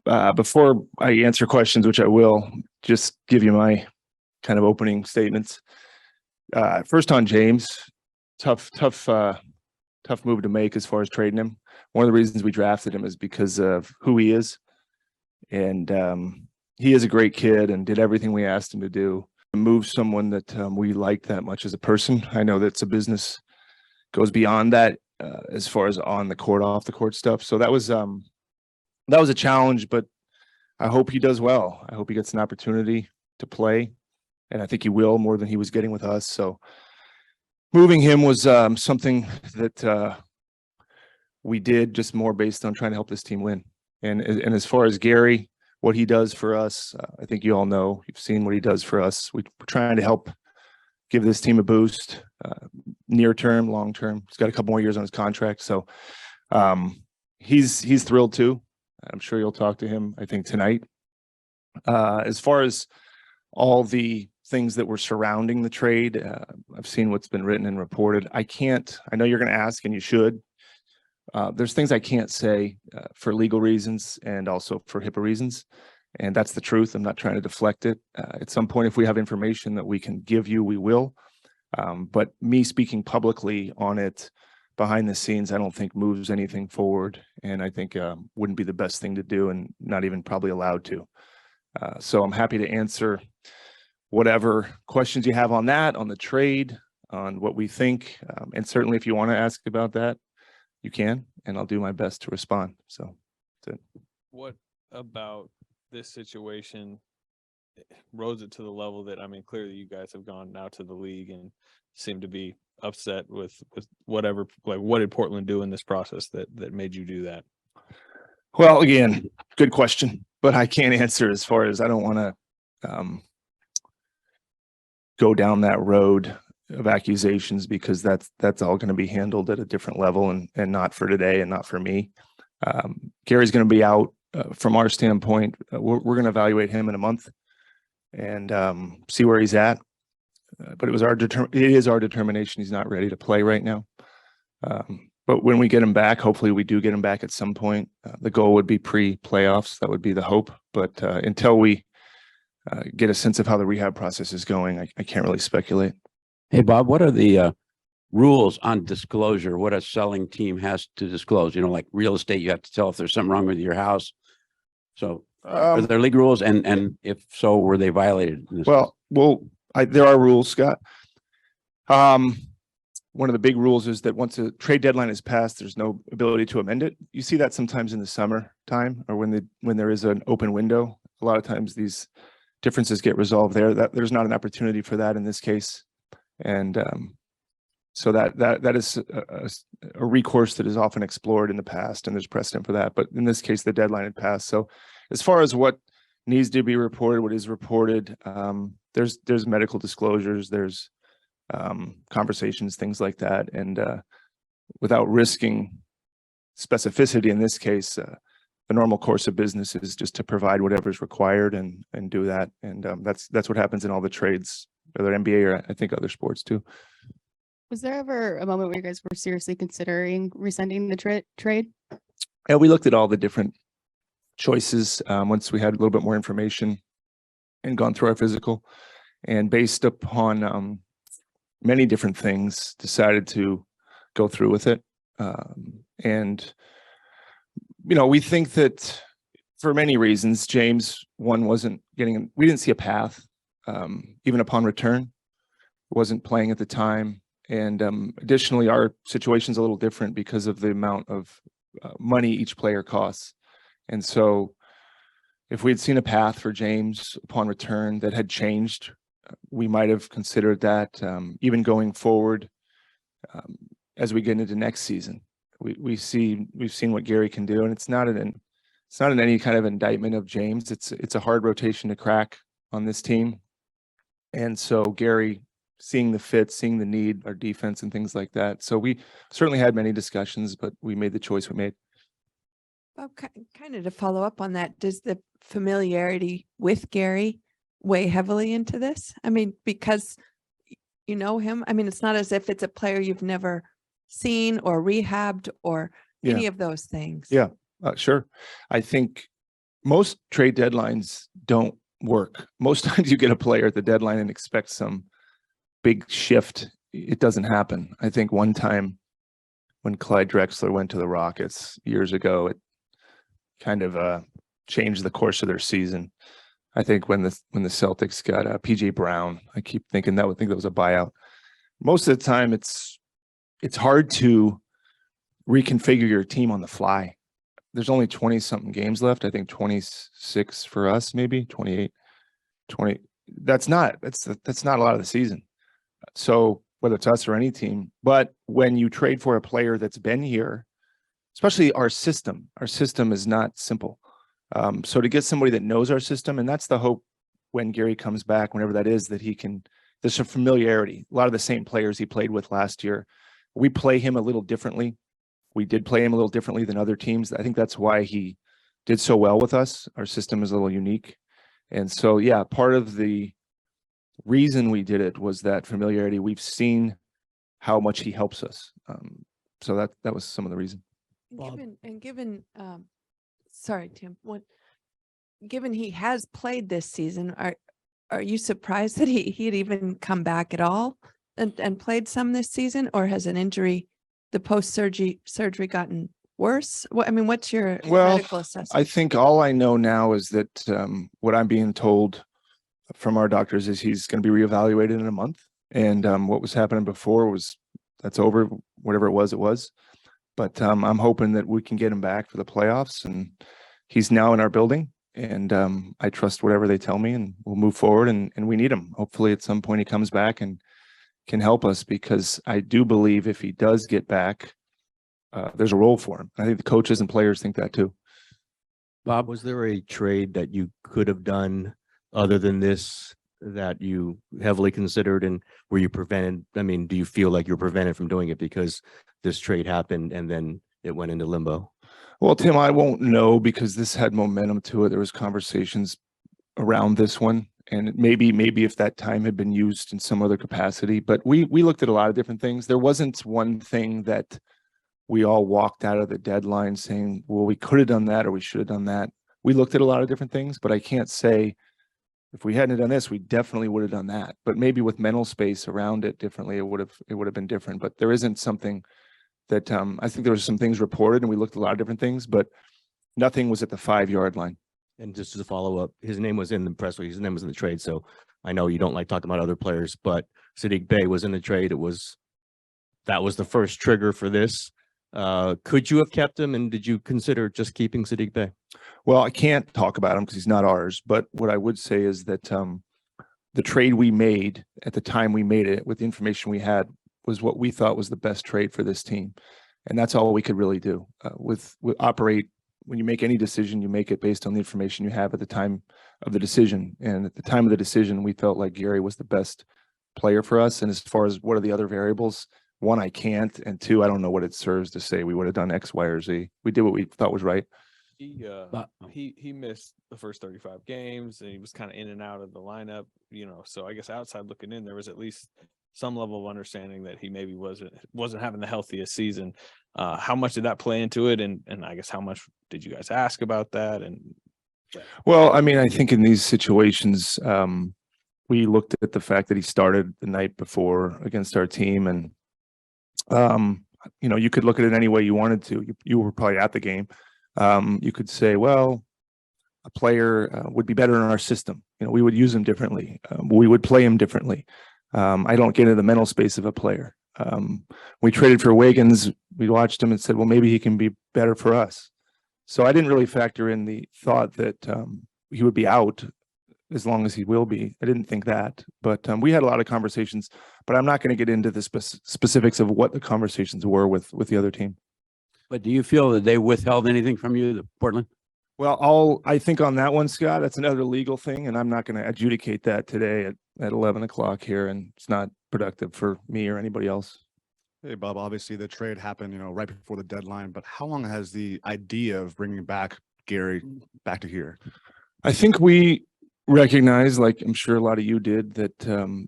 Before I answer questions, which I will, just give you my kind of opening statements. First on James, tough move to make as far as trading him. One of the reasons we drafted him is because of who he is. And he is a great kid and did everything we asked him to do. Move someone that we liked that much as a person. I know that's a business goes beyond that as far as on the court, off the court stuff. So that was a challenge, but I hope he does well. I hope he gets an opportunity to play, and I think he will more than he was getting with us. So moving him was something that we did just more based on trying to help this team win. And as far as Gary, what he does for us, I think you all know, you've seen what he does for us. We're trying to help give this team a boost, near term, long term. He's got a couple more years on his contract. So he's thrilled too. I'm sure you'll talk to him, I think, tonight. As far as all the things that were surrounding the trade, I've seen what's been written and reported. I know you're going to ask, and you should. There's things I can't say for legal reasons and also for HIPAA reasons. And that's the truth. I'm not trying to deflect it. At some point, if we have information that we can give you, we will. But me speaking publicly on it behind the scenes, I don't think moves anything forward. And I think wouldn't be the best thing to do and not even probably allowed to. So I'm happy to answer whatever questions you have on that, on the trade, on what we think. And certainly if you want to ask about that, you can, and I'll do my best to respond. So that's it. What about this situation rose it to the level that, I mean, clearly you guys have gone now to the league and seem to be upset with whatever, like, what did Portland do in this process that made you do that? Well, again, good question, but I can't answer as far as I don't want to go down that road of accusations, because that's all going to be handled at a different level and not for today and not for me. Gary's going to be out from our standpoint. We're going to evaluate him in a month and see where he's at. But it is our determination he's not ready to play right now. But when we get him back, hopefully we do get him back at some point. The goal would be pre-playoffs. That would be the hope. But until we get a sense of how the rehab process is going, I can't really speculate. Hey, Bob, what are the rules on disclosure? What a selling team has to disclose? You know, like real estate, you have to tell if there's something wrong with your house. So are there league rules? And if so, were they violated? There are rules, Scott. One of the big rules is that once a trade deadline is passed, there's no ability to amend it. You see that sometimes in the summer time or when there is an open window. A lot of times these differences get resolved there. There's not an opportunity for that in this case. And so that is a recourse that is often explored in the past, and there's precedent for that. But in this case, the deadline had passed. So as far as what needs to be reported, what is reported, there's medical disclosures, there's conversations, things like that. And without risking specificity in this case, the normal course of business is just to provide whatever is required and do that. And that's what happens in all the trades, whether NBA or I think other sports too. Was there ever a moment where you guys were seriously considering rescinding the trade? Yeah, we looked at all the different choices once we had a little bit more information and gone through our physical, and based upon many different things, decided to go through with it. And, you know, we think that for many reasons, James, we didn't see a path, even upon return, wasn't playing at the time. And additionally, our situation's a little different because of the amount of money each player costs. And so if we had seen a path for James upon return that had changed, we might have considered that even going forward as we get into next season. We've seen what Gary can do, and it's not in any kind of indictment of James. It's a hard rotation to crack on this team. And so Gary, seeing the fit, seeing the need, our defense and things like that. So we certainly had many discussions, but we made the choice we made. Bob, kind of to follow up on that, does the familiarity with Gary weigh heavily into this? I mean, because you know him. I mean, it's not as if it's a player you've never seen or rehabbed or any of those things. Yeah, sure. I think most trade deadlines don't work. Most times you get a player at the deadline and expect some big shift. It doesn't happen. I think one time when Clyde Drexler went to the Rockets years ago, it kind of changed the course of their season. I think when the Celtics got PJ Brown, I keep thinking that was a buyout. Most of the time, it's hard to reconfigure your team on the fly. There's only 20 something games left. I think 26 for us, maybe 28, 20. That's not a lot of the season. So whether it's us or any team, but when you trade for a player that's been here, especially our system is not simple. So to get somebody that knows our system, and that's the hope when Gary comes back, whenever that is, that there's some familiarity. A lot of the same players he played with last year. We play him a little differently. We did play him a little differently than other teams. I think that's why he did so well with us. Our system is a little unique. And so, yeah, part of the reason we did it was that familiarity. We've seen how much he helps us. So that was some of the reason. Given, sorry, Tim, given he has played this season, are you surprised that he'd even come back at all and played some this season, or has an injury, the post-surgery gotten worse? What's your medical assessment? I think all I know now is that what I'm being told from our doctors is he's going to be reevaluated in a month. And what was happening before that's over, whatever it was. But I'm hoping that we can get him back for the playoffs, and he's now in our building, and I trust whatever they tell me, and we'll move forward, and we need him. Hopefully at some point he comes back and can help us, because I do believe if he does get back, there's a role for him. I think the coaches and players think that too. Bob, was there a trade that you could have done other than this that you heavily considered, and were you prevented? Do you feel like you're prevented from doing it because this trade happened and then it went into limbo? Well, Tim, I won't know, because this had momentum to it. There was conversations around this one, and maybe if that time had been used in some other capacity, but we looked at a lot of different things. There wasn't one thing that we all walked out of the deadline saying, well, we could have done that or we should have done that. We looked at a lot of different things, but I can't say if we hadn't done this, we definitely would have done that. But maybe with mental space around it differently, it would have been different. But there isn't something that I think there was some things reported, and we looked at a lot of different things, but nothing was at the 5-yard line. And just as a follow up, his name was in the press release, his name was in the trade. So I know you don't like talking about other players, but Saddiq Bey was in the trade. That was the first trigger for this. Could you have kept him, and did you consider just keeping Saddiq Bey? Well, I can't talk about him because he's not ours, but what I would say is that the trade we made at the time we made it, with the information we had, was what we thought was the best trade for this team. And that's all we could really do. With operate, when you make any decision, you make it based on the information you have at the time of the decision. And at the time of the decision, we felt like Gary was the best player for us. And as far as what are the other variables, one, I can't, and two, I don't know what it serves to say we would have done X, Y, or Z. We did what we thought was right. He missed the first 35 games, and he was kind of in and out of the lineup, so I guess outside looking in, there was at least some level of understanding that he maybe wasn't having the healthiest season. How much did that play into it? And I guess how much did you guys ask about that? And well, I think in these situations, we looked at the fact that he started the night before against our team, and you could look at it any way you wanted to. You were probably at the game. You could say, well, a player would be better in our system. We would use him differently. We would play him differently. I don't get into the mental space of a player. We traded for Wiggins. We watched him and said, well, maybe he can be better for us. So I didn't really factor in the thought that he would be out as long as he will be. I didn't think that, but we had a lot of conversations, but I'm not going to get into the specifics of what the conversations were with the other team. But do you feel that they withheld anything from you, the Portland? Well, I think on that one, Scott, that's another legal thing, and I'm not going to adjudicate that today at 11 o'clock here, and it's not productive for me or anybody else. Hey, Bob, obviously the trade happened, right before the deadline, but how long has the idea of bringing back Gary back to here? I think we recognize, like I'm sure a lot of you did, that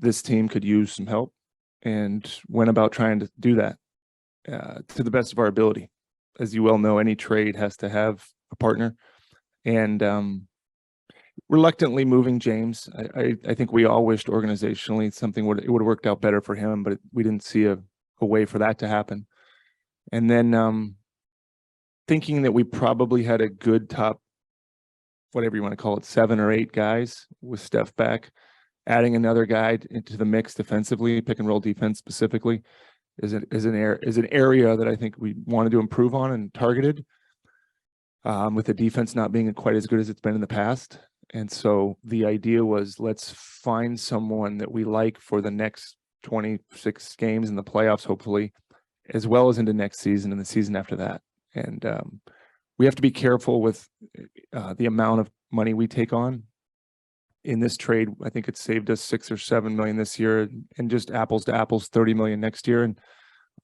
this team could use some help, and went about trying to do that to the best of our ability. As you well know, any trade has to have a partner. and reluctantly moving James. I think we all wished organizationally something would have worked out better for him, but we didn't see a way for that to happen. And then thinking that we probably had a good top, whatever you want to call it, 7 or 8 guys with Steph back, adding another guy into the mix defensively, pick and roll defense specifically, is an area that I think we wanted to improve on and targeted, with the defense not being quite as good as it's been in the past. And so the idea was, let's find someone that we like for the next 26 games in the playoffs, hopefully, as well as into next season and the season after that. And we have to be careful with the amount of money we take on in this trade. I think it saved us 6 or 7 million this year, and just apples to apples, 30 million next year. And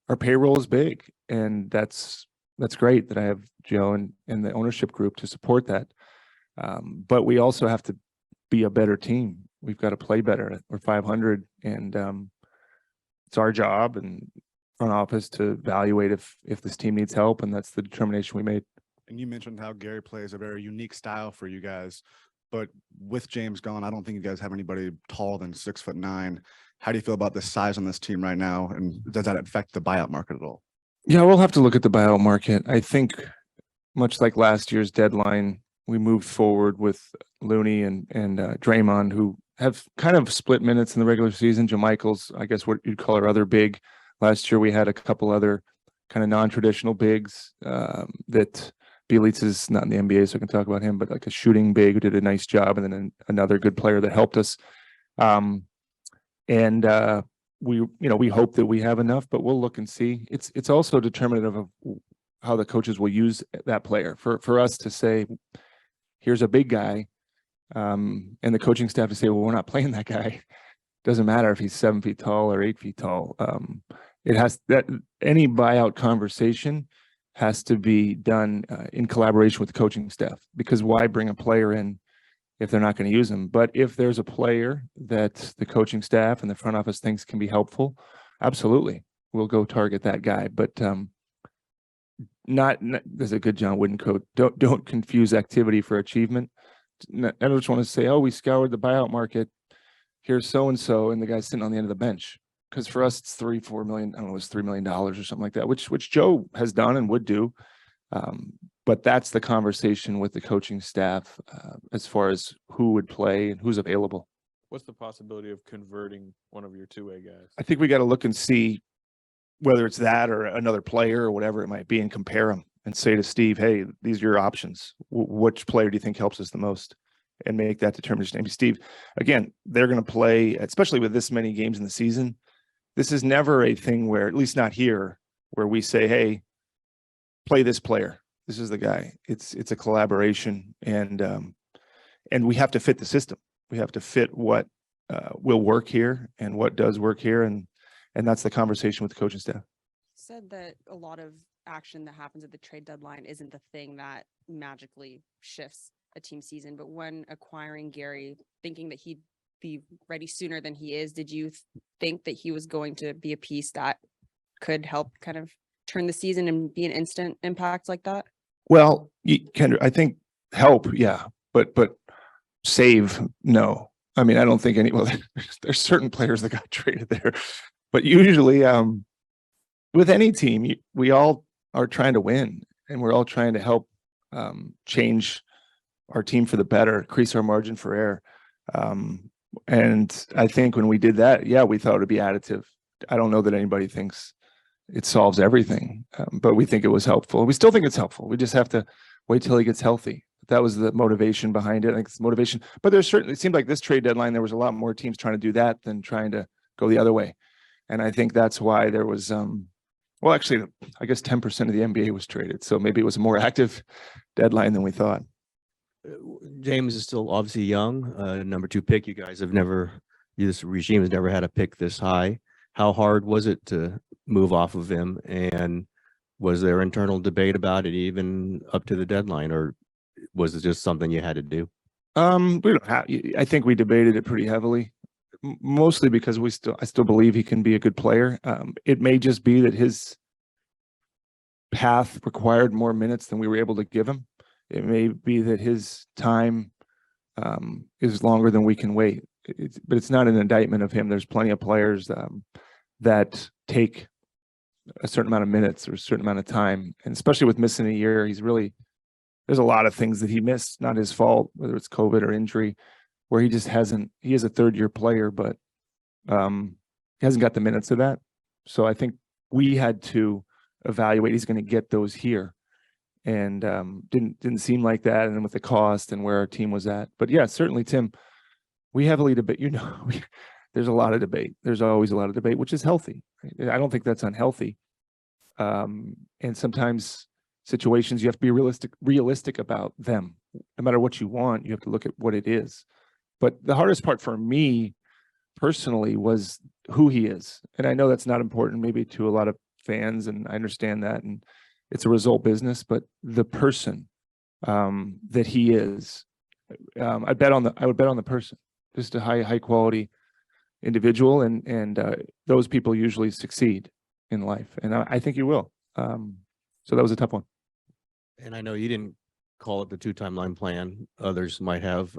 our payroll is big, and that's great that I have Joe and the ownership group to support that. But we also have to be a better team. We've got to play better. We're 500, and it's our job and front office to evaluate if this team needs help, and that's the determination we made. And you mentioned how Gary plays a very unique style for you guys, but with James gone, I don't think you guys have anybody taller than 6'9". How do you feel about the size on this team right now, and does that affect the buyout market at all? Yeah, we'll have to look at the buyout market. I think much like last year's deadline, we moved forward with Looney and Draymond, who have kind of split minutes in the regular season. JaMychal's, I guess what you'd call our other big. Last year we had a couple other kind of non-traditional bigs that Bielitz is not in the NBA, so I can talk about him, but like a shooting big who did a nice job, and then another good player that helped us. We hope that we have enough, but we'll look and see. It's also determinative of how the coaches will use that player. For us to say, here's a big guy, and the coaching staff to say, well, we're not playing that guy. Doesn't matter if he's 7 feet tall or 8 feet tall. It has that any buyout conversation has to be done in collaboration with the coaching staff, because why bring a player in if they're not going to use them? But if there's a player that the coaching staff and the front office thinks can be helpful, absolutely, we'll go target that guy. But not there's a good John Wooden quote: don't confuse activity for achievement. I don't just want to say, oh, we scoured the buyout market, here's so and the guy's sitting on the end of the bench. Because for us, it's $3-4 million. I don't know, it's $3 million or something like that, which Joe has done and would do. But that's the conversation with the coaching staff as far as who would play and who's available. What's the possibility of converting one of your two-way guys? I think we got to look and see whether it's that or another player or whatever it might be, and compare them and say to Steve, hey, these are your options. Which player do you think helps us the most? And make that determination. Maybe Steve, again, they're going to play, especially with this many games in the season. This is never a thing where, at least not here, where we say, hey, play this player. This is the guy. It's a collaboration, and we have to fit the system. We have to fit what will work here and what does work here, and that's the conversation with the coaching staff. Said that a lot of action that happens at the trade deadline isn't the thing that magically shifts a team season, but when acquiring Gary, thinking that he'd be ready sooner than he is, did you think that he was going to be a piece that could help kind of turn the season and be an instant impact like that? Well, I think help, yeah, but save, no. I mean, I don't think there's certain players that got traded there, but usually with any team, we all are trying to win, and we're all trying to help change our team for the better, increase our margin for error. And I think when we did that, yeah, we thought it would be additive. I don't know that anybody thinks it solves everything, but we think it was helpful. We still think it's helpful. We just have to wait till he gets healthy. That was the motivation behind it. I think it's motivation, but there's certainly, it seemed like this trade deadline, there was a lot more teams trying to do that than trying to go the other way. And I think that's why there was, well, actually, I guess 10% of the NBA was traded. So maybe it was a more active deadline than we thought. James is still obviously young, number 2 pick. You guys have this regime has never had a pick this high. How hard was it to move off of him? And was there internal debate about it even up to the deadline, or was it just something you had to do? We don't have, I think we debated it pretty heavily, mostly because I still believe he can be a good player. It may just be that his path required more minutes than we were able to give him. It may be that his time is longer than we can wait. But it's not an indictment of him. There's plenty of players that take a certain amount of minutes or a certain amount of time. And especially with missing a year, there's a lot of things that he missed, not his fault, whether it's COVID or injury, where he just he is a third-year player, but he hasn't got the minutes of that. So I think we had to evaluate he's going to get those here. And didn't seem like that. And then with the cost and where our team was at. But yeah, certainly, Tim, we heavily debate, there's a lot of debate. There's always a lot of debate, which is healthy. Right? I don't think that's unhealthy. And sometimes situations you have to be realistic about them. No matter what you want, you have to look at what it is. But the hardest part for me personally was who he is. And I know that's not important maybe to a lot of fans, and I understand that. And it's a result business, but the person that he is, I would bet on the person, just a high quality individual, and those people usually succeed in life, and I think you will. So that was a tough one. And I know you didn't call it the 2-timeline plan. Others might have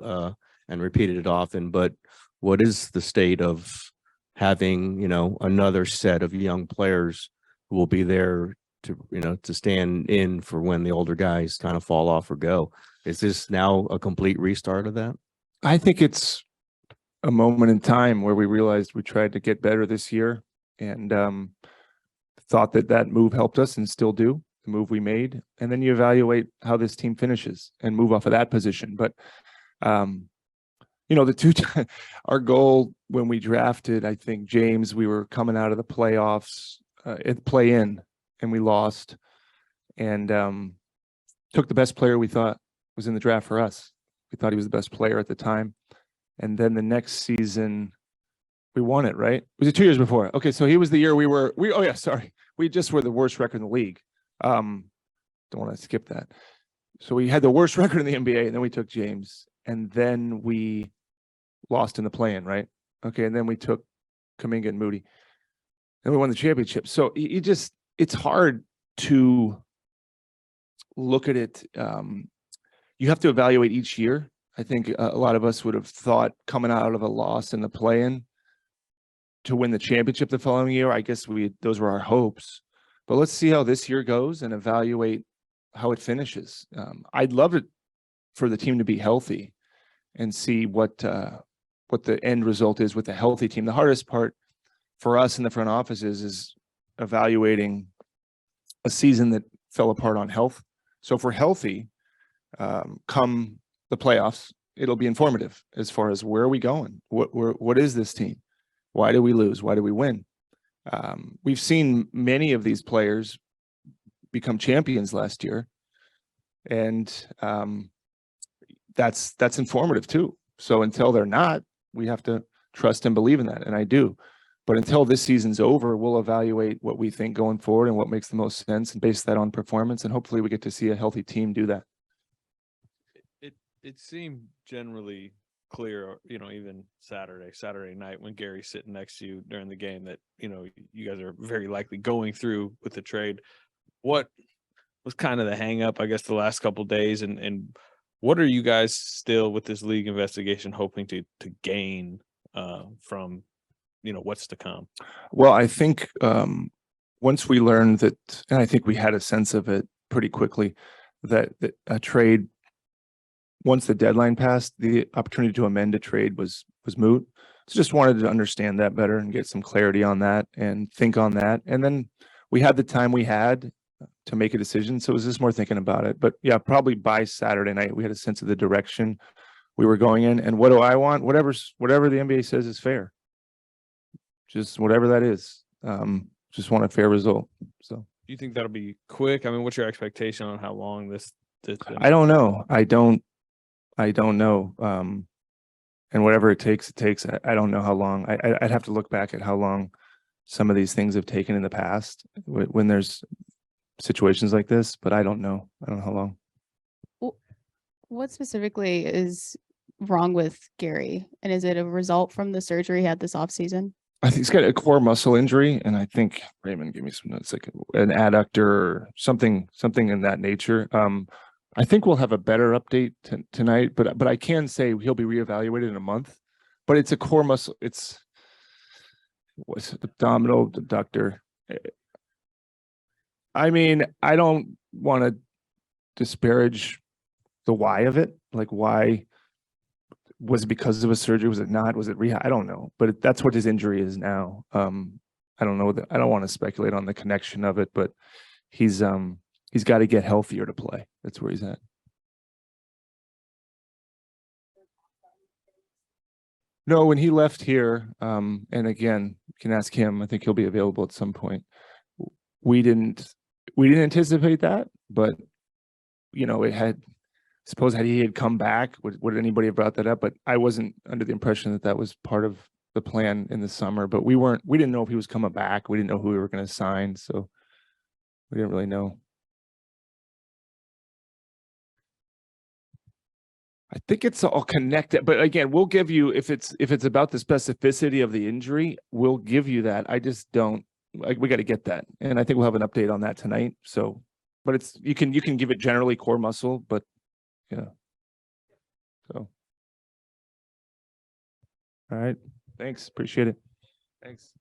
and repeated it often, but what is the state of having, another set of young players who will be there to stand in for when the older guys kind of fall off or go? Is this now a complete restart of that? I think it's a moment in time where we realized we tried to get better this year, and thought that move helped us, and still do, the move we made. And then you evaluate how this team finishes and move off of that position. But our goal when we drafted, I think, James, we were coming out of the playoffs, play-in, and we lost, and took the best player we thought was in the draft for us. We thought he was the best player at the time. And then the next season, we won it, right? Was it 2 years before? Okay, so he was the year we just were the worst record in the league. Don't want to skip that. So we had the worst record in the NBA, and then we took James, and then we lost in the play-in, right? Okay, and then we took Kuminga and Moody, and we won the championship. So it's hard to look at it. You have to evaluate each year. I think a lot of us would have thought coming out of a loss in the play-in to win the championship the following year. I guess those were our hopes. But let's see how this year goes and evaluate how it finishes. I'd love it for the team to be healthy and see what the end result is with a healthy team. The hardest part for us in the front office is evaluating a season that fell apart on health. So if we're healthy, come the playoffs, it'll be informative as far as where are we going? What is this team? Why do we lose? Why do we win? We've seen many of these players become champions last year, and that's informative too. So until they're not, we have to trust and believe in that, and I do. But until this season's over, we'll evaluate what we think going forward and what makes the most sense, and base that on performance. And hopefully we get to see a healthy team do that. It seemed generally clear, even Saturday night when Gary's sitting next to you during the game, that, you guys are very likely going through with the trade. What was kind of the hang up, I guess, the last couple of days, and what are you guys still with this league investigation hoping to gain from, what's to come? Well, I think once we learned that, and I think we had a sense of it pretty quickly, that a trade, once the deadline passed, the opportunity to amend a trade was moot. So just wanted to understand that better and get some clarity on that and think on that. And then we had the time we had to make a decision. So it was just more thinking about it. But yeah, probably by Saturday night, we had a sense of the direction we were going in. And what do I want? Whatever the NBA says is fair. Just whatever that is. Just want a fair result. So Do you think that'll be quick? I mean, what's your expectation on how long this I don't know. I don't know. And whatever it takes, it takes. I don't know how long. I'd have to look back at how long some of these things have taken in the past when there's situations like this, but I don't know. I don't know how long. What specifically is wrong with Gary? And is it a result from the surgery he had this offseason? I think he's got a core muscle injury, and I think Raymond gave me some notes, like an adductor or something in that nature. I think we'll have a better update tonight, but I can say he'll be reevaluated in a month. But it's a core muscle. It's what's abdominal abductor. I mean, I don't want to disparage the why of it. Like, why was it because of a surgery? Was it not? Was it rehab? I don't know. But that's what his injury is now. I don't know that. I don't want to speculate on the connection of it, but he's got to get healthier to play. That's where he's at. No, when he left here, and again, you can ask him. I think he'll be available at some point. We didn't anticipate that, but you know, suppose had he had come back, would anybody have brought that up? But I wasn't under the impression that that was part of the plan in the summer. But we didn't know if he was coming back. We didn't know who we were going to sign, so we didn't really know. I think it's all connected, but again, we'll give you, if it's about the specificity of the injury, we'll give you that. I just don't, like, we got to get that. And I think we'll have an update on that tonight. So, but you can give it generally core muscle, but yeah. So. All right. Thanks. Appreciate it. Thanks.